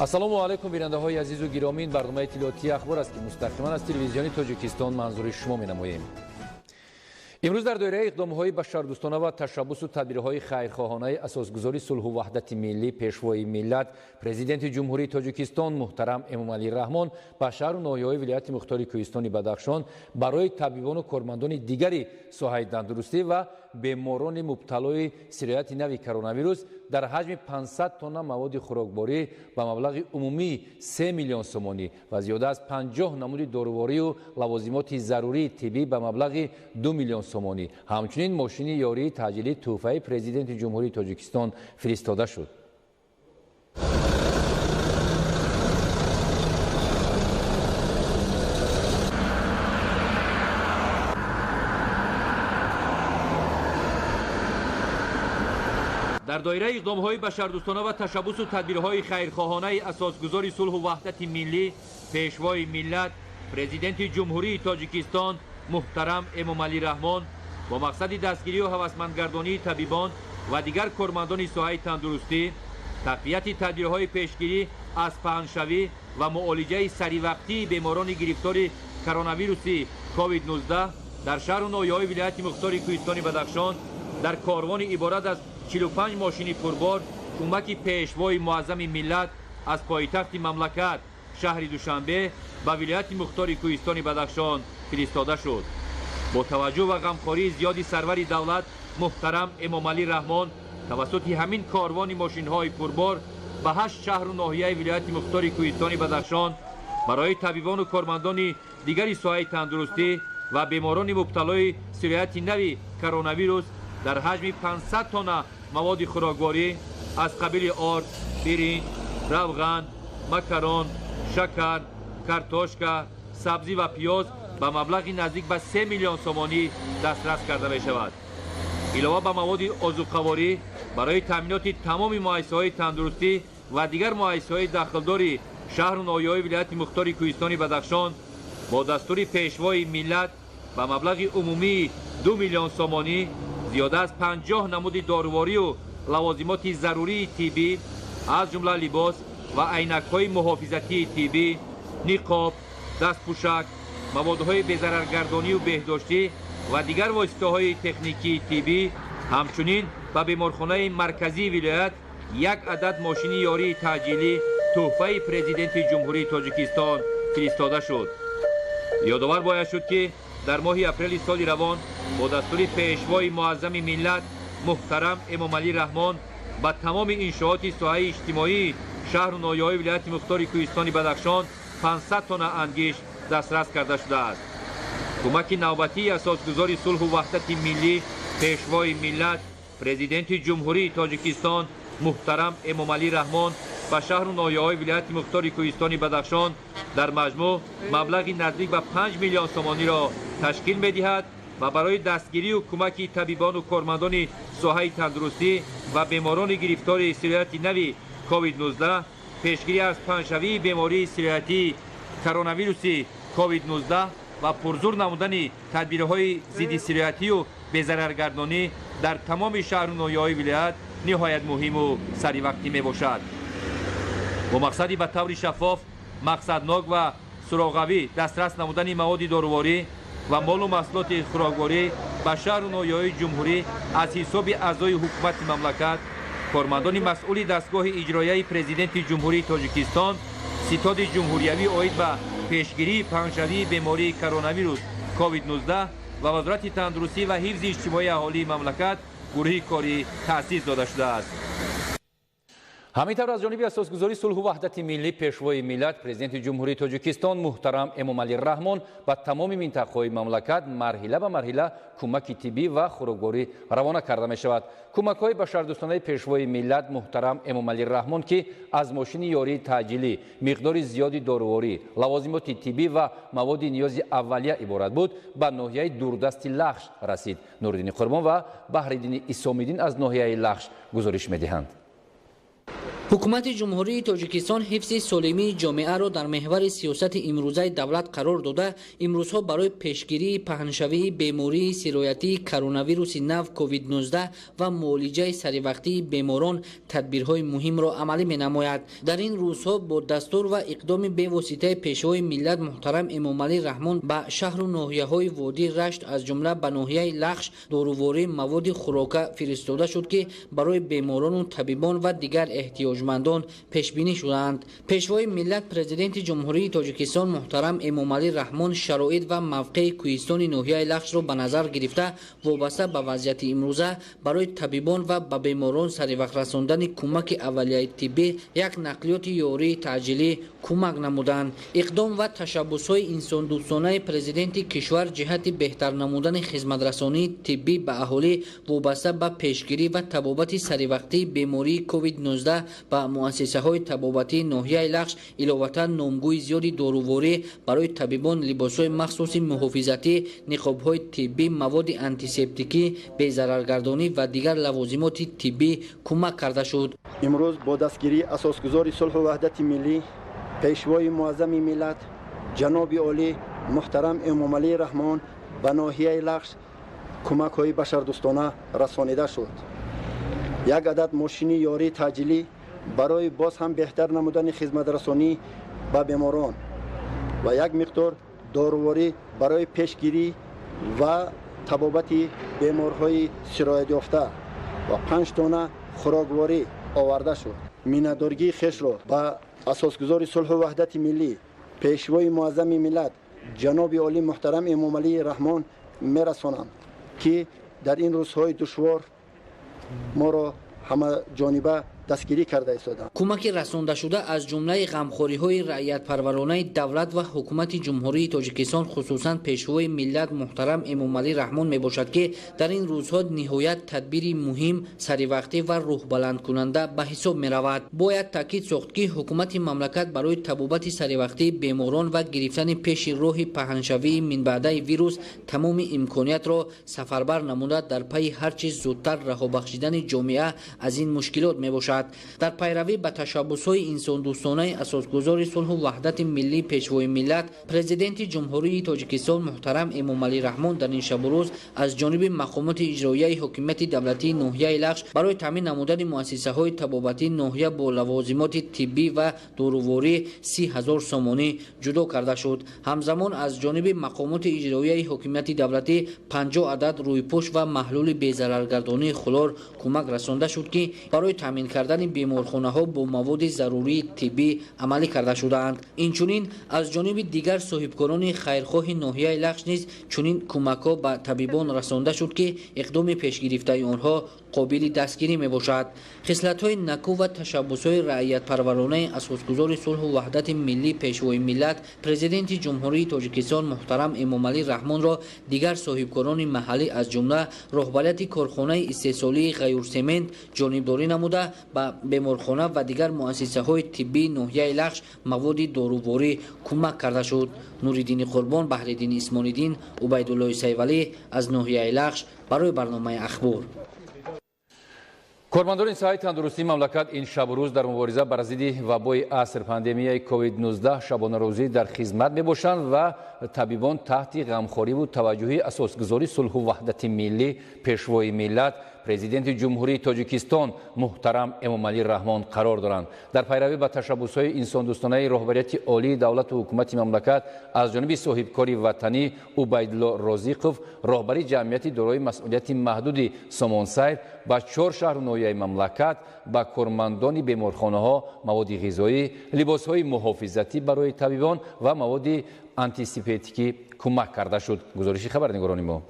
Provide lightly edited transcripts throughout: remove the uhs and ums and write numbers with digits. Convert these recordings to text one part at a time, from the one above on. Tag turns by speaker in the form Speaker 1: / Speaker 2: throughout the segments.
Speaker 1: ассалому алайкум бинандаҳои азизу гиромӣ, ин барномаи иттилоотии ахбор аст ки мустақиман аз телевизиони Тоҷикистон манзури шумо менамоем. имрӯз дар доираи иқдомҳои башардӯстона ва ташаббусу тадбирҳои хайрхоҳонаи асосгузори сулҳу ваҳдати миллӣ пешвои миллат президенти ҷумҳурии Тоҷикистон муҳтарам Эмомалӣ Раҳмон ба шаҳру ноҳияҳои вилояти мухтори Кӯҳистони Бадахшон барои табибону кормандони дигари соҳаи тандурустӣ ва беморони мубталои сирояти нави коронавирус дар ҳаҷми 500 тонна маводи хӯрокборӣ ба маблағи умумии 3 миллион сомонӣ ва зиёда аз 50 намуди доруворию лавозимоти зарурии тиббӣ ба маблағи 2 миллион сомонӣ. ҳамчунин мошини ёрии таъҷилии тӯҳфаи президенти ҷумҳурии Тоҷикистон фиристода шуд. дар доираи иқдомҳои башардӯстона ва ташаббусу тадбирҳои хайрхоҳонаи асосгузори сулҳу ваҳдати миллӣ пешвои миллат президенти ҷумҳурии Тоҷикистон муҳтарам Эмомалӣ Раҳмон бо мақсади дастгирию ҳавасмандгардонии табибон ва дигар кормандони соҳаи тандурустӣ, тақвияти тадбирҳои пешгирӣ аз паҳншавӣ ва муолиҷаи саривақтии беморони гирифтори коронавируси COVID-19 дар шаҳру ноҳияҳои вилояти мухтори Кӯҳистони Бадахшон дар корвони иборат аз 45 мошини пурбор кӯмаки пешвои муаззами миллат аз пойтахти мамлакат шаҳри Душанбе ба вилояти мухтори Кӯҳистони Бадахшон фиристода шуд. бо таваҷҷӯҳ ва ғамхории зиёди сарвари давлат муҳтарам Эмомалӣ Раҳмон тавассути ҳамин корвони мошинҳои пурбор ба 8 шаҳру ноҳияи вилояти мухтори Кӯҳистони Бадахшон барои табибону кормандони дигари соҳаи тандурустӣ ва беморони мубталои сирояти нави коронавирус дар ҳаҷми 500 тонна маводи хӯрокборӣ аз қабили орд, биринҷ, равған, макарон, шакар, картошка, сабзӣ ва пиёз ба маблағи наздик ба 3 миллион сомонӣ дастрас карда мешавад. илова ба маводи озуқаворӣ барои таъминоти тамоми муассисаҳои тандурустӣ ва дигар муассисаҳои дахлдори шаҳру ноҳияҳои вилояти мухтори Кӯҳистони Бадахшон бо дастури пешвои миллат ба маблағи умумии 2 миллион сомонӣ зиёда аз 50 намуди доруворию лавозимоти зарурии тиббӣ аз ҷумла либос ва айнакҳои муҳофизатии тиббӣ, ниқоб, дастпӯшак, маводҳои безараргардонию беҳдоштӣ ва дигар воситаҳои техникии тиббӣ, ҳамчунин ба беморхонаи марказии вилоят 1 адад мошини ёрии таъҷилӣ тӯҳфаи президенти ҷумҳурии Тоҷикистон фиристода шуд. ёдовар бояд шуд ки дар моҳи апрели соли равон бо дастури пешвои муаззами миллат муҳтарам Эмомалӣ Раҳмон ба тамоми иншооти соҳаи иҷтимоии шаҳру ноҳияҳои вилояти мухтори Кӯҳистони Бадахшон 500 тонна ангиш дастрас карда шудааст. кӯмаки навбатии асосгузори сулҳу ваҳдати миллӣ пешвои миллат президенти ҷумҳурии Тоҷикистон муҳтарам Эмомалӣ Раҳмон ба шаҳру ноҳияҳои вилояти мухтори Кӯҳистони Бадахшон дар маҷмӯъ маблағи наздик ба 5 миллион сомониро ташкил медиҳад ва барои дастгирию кӯмаки табибону кормандони соҳаи тандурустӣ ва беморони гирифтори сирояти нави COVID-19, пешгирӣ аз паҳншавии бемории сироятии коронавируси COVID-19 ва пурзур намудани тадбирҳои зидди сироятию безараргардонӣ дар тамоми шаҳру ноҳияҳои вилоят ниҳоят муҳиму саривақтӣ мебошад. бо мақсади ба таври шаффоф, мақсаднок ва суроғавӣ дастрас намудани маводи доруворӣ ва молу маҳсулоти хӯрокборӣ ба шаҳру ноҳияҳои ҷумҳурӣ аз ҳисоби аъзои ҳукумати мамлакат, кормандони масъули дастгоҳи иҷроияи президенти ҷумҳурии Тоҷикистон ситоди ҷумҳуриявӣ оид ба пешгирии паҳншавии бемории коронавирус COVID-19 ва вазорати тандурустӣ ва ҳифзи иҷтимоии аҳолии мамлакат гурӯҳи корӣ таъсис дода шудааст. ҳамин тавр аз ҷониби асосгузори сулҳу ваҳдати миллӣ пешвои миллат президенти ҷумҳурии Тоҷикистон муҳтарам Эмомалӣ Раҳмон ба тамоми минтақаҳои мамлакат марҳила ба марҳила кӯмаки тиббӣ ва хӯрокборӣ равона карда мешавад. кӯмакҳои башардӯстонаи пешвои миллат муҳтарам Эмомалӣ Раҳмон ки аз мошини ёрии таъҷилӣ, миқдори зиёди доруворӣ, лавозимоти тиббӣ ва маводи ниёзи аввалия иборат буд, ба ноҳияи дурдасти Лахш расид. Нуриддини Қурбон ва Баҳриддини Исомиддин аз ноҳияи Лахш гузориш медиҳанд.
Speaker 2: حکومت جمهوری تاجیکستان حفظ سالمی جامعه را در محور سیاست امروزه دولت قرار داده، امروزها برای پیشگیری پهنشوی بیماری سرایتی کرونا ویروس نو کووید 19 و معالجه سریوقتی بیماران تدبیرهای مهم را عملی می‌نماید. در این روزها با دستور و اقدام بواسطه پیشوای ملت محترم امام علی رحمان به شهر و ناحیه‌های وادی رشت از جمله به ناحیه لخش داروواری مواد خوراکه فرستاده شد که برای بیماران و طبیبان و دیگر احتیاجمندان پیش بینی شدند. پیشوای ملت پرزیدنت جمهوری تاجیکستان محترم امام علی رحمان شرایط و موقع کوهستان ناحیه لخش را به نظر گرفته وابسته به وضعیت امروزه برای طبیبان و به بیماران سریوقت رساندن کمک اولیه طبی یک نقلیات یاری تعجیلی کمک نمودند. اقدام و تشبس‌های انسان دوستانه پرزیدنت کشور جهت بهتر نمودن خدمت رسانی طبی به اهالی وابسته به پیشگیری و طبابت سریوقتی بیماری کووید 19 به مؤسسه‌های طبابتی ناحیه لخش علاوه نامگوی زیادی داروواری برای طبیبان، لباس‌های مخصوصی محافظتی، نقاب‌های طبی، مواد آنتیسپتیکی، بی‌ضررگردانی و دیگر لوازمات طبی کمک کرده شد.
Speaker 3: امروز با دستگیری اساسگزار صلح و وحدت ملی پیشوای معظم ملت جناب عالی محترم امام علی رحمان به ناحیه لخش کمک‌های بشردوستانه رسانیده شد. یک عدد ماشین یاری تعجیلی برای باز هم بهتر نمودن خدمت رسانی به بیماران و یک مقدار داروواری برای پیشگیری و طبابت بیمارهای سرایت یافته و 5 دانه خوراکواری آورده شد. میانه‌دارگی خویش را به اساسگزار صلح و وحدت ملی پیشوای معظم ملت جناب عالی محترم امام علی رحمان میرسانم که در این روزهای دشوار ما را همه جانبه دستگیری کرده ایستادند.
Speaker 2: کمک رسانده شده از جمله غمخوری‌های رعیت پرورانه دولت و حکومت جمهوری تاجیکستان خصوصا پیشوای ملت محترم امام علی رحمان میباشد که در این روزها نهایت تدبیر مهم، سریوقتی و روح بلند کننده به حساب میرود. باید تاکید ساخت که حکومت مملکت برای طبابت سریوقتی بیماران و گرفتن پیش راه پهنشوی من بعده ویروس تمام امکانات را سفربر نموده در پی هر چیز زودتر رها بخشیدن جامعه از این مشکلات میباشد. در پیروی به تشبس‌های انسان دوستانه اساسگزار صلح و وحدت ملی پیشوای ملت پرزیدنت جمهوری تاجیکستان محترم امام علی رحمان در این شب و روز از جانب مقامات اجرایی حکومت دولتی ناحیه لخش برای تامین نمودن مؤسسه‌های طبابتی ناحیه با لوازمات طبی و داروواری 30,000 سامانی جدا کرده شد. همزمان از جانب مقامات اجرایی حکومت دولتی 50 عدد رویپوش و محلول بی‌ضررگردانی خلار کمک رسانده شد که برای تامین کردن بیمارخانه‌ها با مواد ضروری طبی عملی کرده شدند. اینچنین از جانب دیگر صاحبکاران خیرخواه ناحیه لخش نیز چنین کمک‌ها به طبیبان رسانده شد که اقدام پیشگرفته آنها قابل دستگیری میباشد. خصلت‌های نکو و تشبس‌های رعیت پرورانه اساسگزار صلح و وحدت ملی پیشوای ملت پرزیدنت جمهوری تاجیکستان محترم امام علی رحمان را دیگر صاحبکاران محلی از جمله رهبریت کارخانه استحصالی غیور سمنت جانبداری نموده به بیمارخانه و دیگر مؤسسه‌های طبی ناحیه لخش مواد داروواری کمک کرده شد. نوریدین قربان، بهرالدین اسماعیل‌دین، عبیدالله سیولی از ناحیه لخش برای برنامه اخبار.
Speaker 1: کارمندان ساحه تندرستی مملکت این شب و روز در مبارزه بر ضد وبای عصر پاندمی کووید 19 شبانه روزی در خدمت میباشند و طبیبان تحت غمخواری و توجه اساسگزاری صلح و وحدت ملی پیشوای ملت پرزیدنت جمهوری تاجیکستان محترم امام علی رحمان قرار دارند. در پیروی به تشبس‌های انسان دوستانه رهبریت عالی دولت و حکومت مملکت از جانب صاحبکار وطنی عبیدالله رازقوف رهبری جمعیت دارای مسئولیت محدود سامانسیر با 4 شهر و ناحیه مملکت با کارمندان بیمارخانه‌ها مواد غذایی، لباس‌های محافظتی برای طبیبان و مواد آنتیسپتیکی کمک کرده شد. گزارش خبرنگاران ما.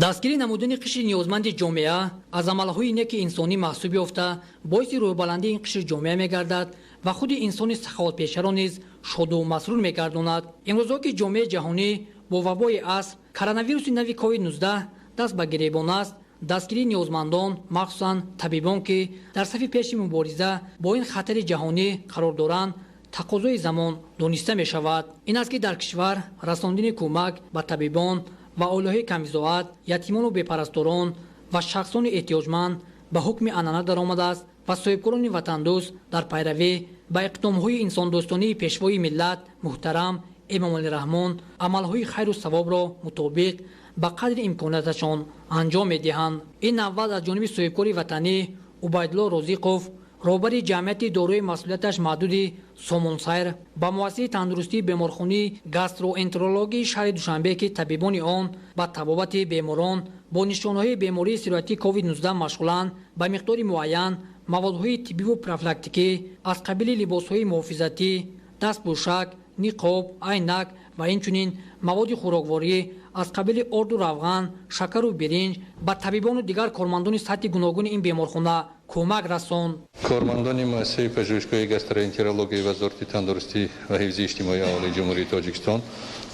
Speaker 4: دستگیری نمودن قشر نیازمند جامعه از عملهای نیک انسانی محسوب یافته باعث رویبلندی این قشر جامعه می‌گردد و خود انسان سخاوت‌پیشه را نیز شاد و مسرور می‌گرداند. امروزها که جامعه جهانی با وبای عصر کرونا ویروس نو کووید 19 دست به گریبان است، دستگیری نیازمندان مخصوصاً طبیبان که در صف پیش مبارزه با این خطر جهانی قرار دارند تقاضای زمان دانسته می شود. این است که در کشور رساندن کمک به طبیبان و اهالی کمیزاعت، یتیمان و بیپرستاران و شخصان احتیاجمند به حکم عنعنه درآمده است و صاحبکاران وطندوست در پیروی با اقدام‌های انساندوستانه پیشوای ملت محترم امام علی رحمان عملهای خیر و ثواب را مطابق به قدر امکاناتشان انجام می‌دهند. این نوبت از جانب صاحبکار وطنی عبیدالله رازقوف رهبر جمعیت دارای مسئولیتش محدود سامانسیر با مؤسسه تندرستی بیمارخانه گاستروانترولوژی شهر دوشنبه که طبیبان آن با طبابت بیماران با نشانه‌های بیماری سیرویتی کووید 19 مشغولند با مقدار معین موادهای طبی و پروفیلاکتیکی از قبیل لباسهای محافظتی، دستپوشک، نقاب، عینک و اینچنین مواد خوراکواری از قبیل آرد و روغن، شکر و برنج با طبیبان و دیگر کارمندان سطح گوناگون این بیمارخانه کمک رساند.
Speaker 5: کارمندان مؤسسه پژوهشگاهی گاستروانترولوژی وزارت تندرستی و حفظ اجتماعی اهالی جمهوری تاجیکستان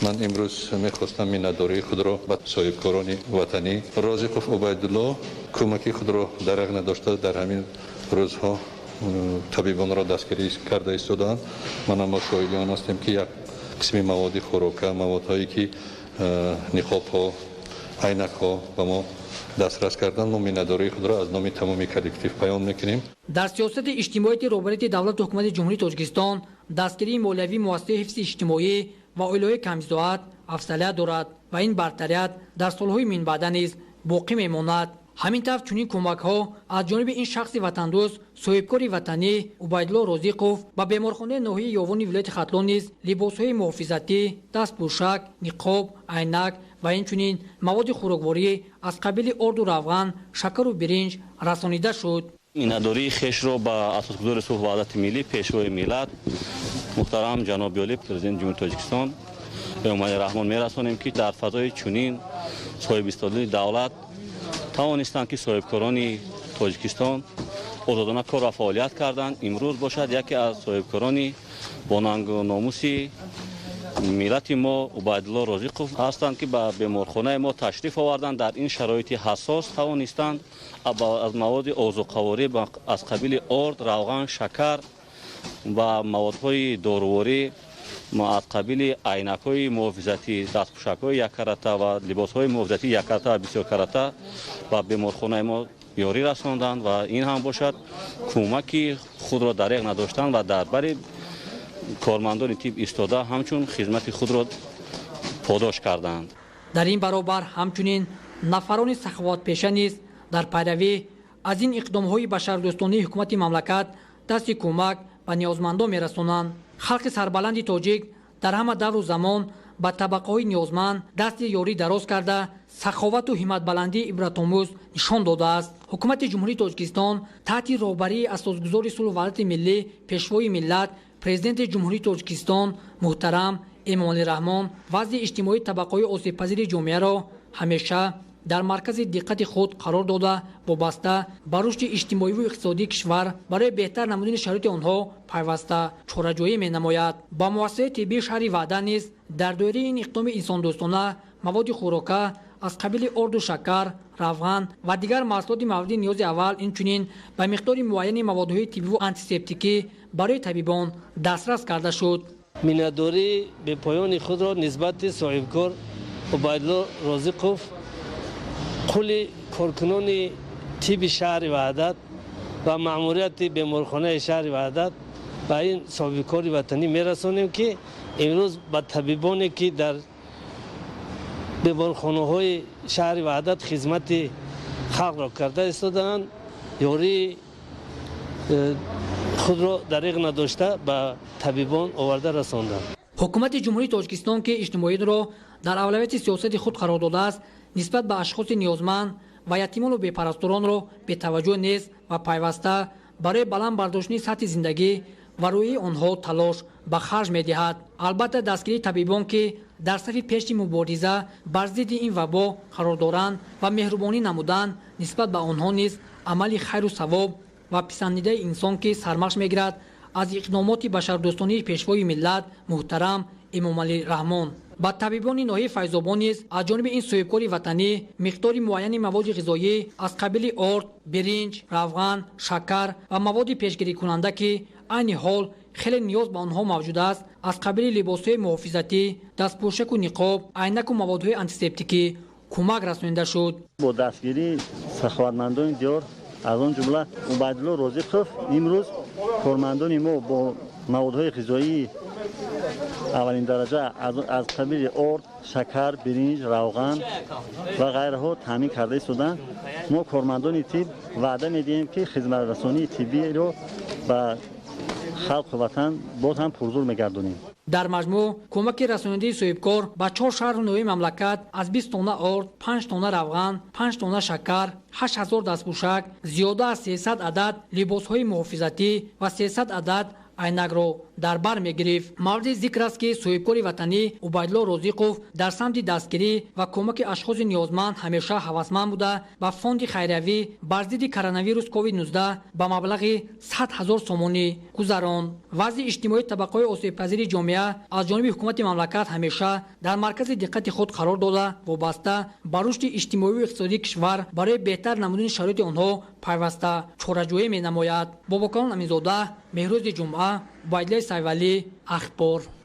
Speaker 5: من امروز می‌خواستم میناداری خود را به صاحبکاران وطنی رازقوف عبیدالله کمکی خود را درغ نداشته در همین روزها طبیبان را دستگیری کرده ایستادند. من هم شاهد آن هستم که یک قسم مواد خوراکی موادهایی که نقاب‌ها عینک‌ها به ما دسترس کردن ما میناداری خود را از نام تمامی کلکتیو بیان میکنیم.
Speaker 4: در سیاست اجتماعی روابط دولت و حکومت جمهوری تاجیکستان دستگیری مولوی مؤسسه حفظ اجتماعی و اولای کمیزدوات افضلیت دارد و این برتریت در سالهای من بعد نیز باقی میماند. همین طور چنین کمک‌ها از جانب این شخص وطندوست صاحبکار وطنی عبیدالله رازقوف با بیمارخانه ناحیه یاوان ولایت ختلان نیز لباس‌های محافظتی، دستپوشک، نقاب، عینک و اینچنین مواد خوراکواری از قبیل آرد و روغن، شکر و برنج رسانیده شد.
Speaker 6: میناداری خویش را به اساسگذار صلح و وحدت ملی پیشوای ملت محترم جناب عالی پرزیدنت جمهوری تاجیکستان امام علی رحمان میرسانیم که در فضای چنین صاحب استقلالی دولت توانستند که صاحبکاران تاجیکستان آزادانه کار و فعالیت کردند. امروز باشد یکی از صاحبکاران با ننگ و ناموس ملت ما عبیدالله رازقوف هستند که به بیمارخانه ما تشریف آوردند. در این شرایط حساس توانستند از مواد آذوقه‌واری از قبیل آرد، روغن، شکر و موادهای داروواری از قبیل عینک‌های محافظتی، دستپوشک‌های یک کرته و لباس‌های محافظتی یک کرته و بسیار کرته و بیمارخانه ما یاری رساندند و این هم باشد کمکی خود را دریغ نداشتند و در بر کارمندان طب ایستاده همچون خدمت خود را پاداش کردند.
Speaker 4: در این برابر همچنین نفران سخاوت پیشه نیز در پیروی از این اقدام‌های بشردوستانه حکومت مملکت دست کمک به نیازمندان می‌رسانند. خلق سربلند تاجیک در همه دور و زمان به طبقه‌های نیازمند دست یاری دراز کرده سخاوت و همت بلندی عبرت‌آموز نشان داده است. حکومت جمهوری تاجیکستان تحت رهبری اساسگذار صلح و وحدت ملی پیشوای ملت پرزیدنت جمهوری تاجیکستان محترم امام علی رحمان وضع اجتماعی طبقه‌های آسیب‌پذیر جامعه را همیشه در مرکز دقت خود قرار داده وابسته به رشد اجتماعی و اقتصادی کشور برای بهتر نمودن شرایط آنها پیوسته چاره‌جویی می‌نماید. با مؤسسه طبی شهر وعده نیز در دایره این اقدام انساندوستانه مواد خوراکی از قبیل آرد و شکر، روغن و دیگر محصولات مورد نیاز اول اینچنین به مقدار معین موادهای طبی و آنتیسپتیکی برای طبیبان دسترس کرده شد.
Speaker 7: میناداری به پایان خود را نسبت صاحبکار عبیدالله رازقوف کل کارکنان طب شهر وحدت و مأموریت بیمارخانه شهر وحدت و این صاحبکار وطنی میرسانیم که امروز به طبیبانی که در بیمارخانه های شهر وحدت خدمت خلق را کرده ایستادند یاری خود را دریغ نداشته به طبیبان آورده رساندند.
Speaker 4: حکومت جمهوری تاجیکستان که اجتماعی را در اولویت سیاست خود قرار داده است نسبت به اشخاص نیازمند و یتیمان و بی‌پرستاران را به توجه نیز و پیوسته برای بلند برداشتن سطح زندگی و روی آنها تلاش به خرج می‌دهد. البته دستگیری طبیبان که در صف پیش مبارزه بر ضد این وبا قرار دارند و مهربانی نمودن نسبت به آنها نیز عمل خیر و ثواب و پسندیده انسان که سرمشق می‌گیرد از اقدامات بشردوستانه پیشوای ملت محترم امام علی رحمان. با طبیبان ناحیه فیض‌آباد نیز از جانب این صاحبکار وطنی مقدار معین مواد غذایی از قبیل آرد، برنج، روغن، شکر و مواد پیشگیری کننده که عین حال خیلی نیاز به آنها موجود است از قبیل لباس‌های محافظتی، دستپوشک و نقاب، عینک و موادهای آنتیسپتیکی کمک رسانیده شد.
Speaker 8: با دستگیری سخاوتمندان دیار از آن جمله عبیدالله رازقов امروز کارمندان ما با موادهای غذایی اولین درجه از قبیل آرد، شکر، برنج، روغن و غیره تامین کرده شدند. ما کارمندان طب وعده میدیم که خدمت رسانی طبی را به خلق وطن باز هم پرزور میگردونیم.
Speaker 4: در مجموع کمک رساننده صاحبکار به 4 شهر نوین مملکت از 20 تونه آرد، 5 تونه روغن، 5 تونه شکر، 8000 دستپوشک، زیاده از 300 عدد لباسهای محافظتی و 300 عدد عینکро در بر میگرفت. مورد ذکر است که صاحبکار وطنی عبیدالله رازقов در سمت دستگیری و کمک اشخاص نیازمند همیشه هوسمند بوده و فوند خیریوی بر ضد کرونا کووید 19 به مبلغ 100,000 سومانی گذراند. وضع اجتماعی طبقه آسیب‌پذیر جامعه از جانب حکومت مملکت همیشه در مرکز دقت خود قرار داده وابسته به رشد اجتماعی و اقتصادی کشور برای بهتر نمودن شرایط آنها پیوسته چاره‌جویی می‌نماید. باباکان امینزاده، مهروز جمعه، عبیدالله سیدولی، اخبار.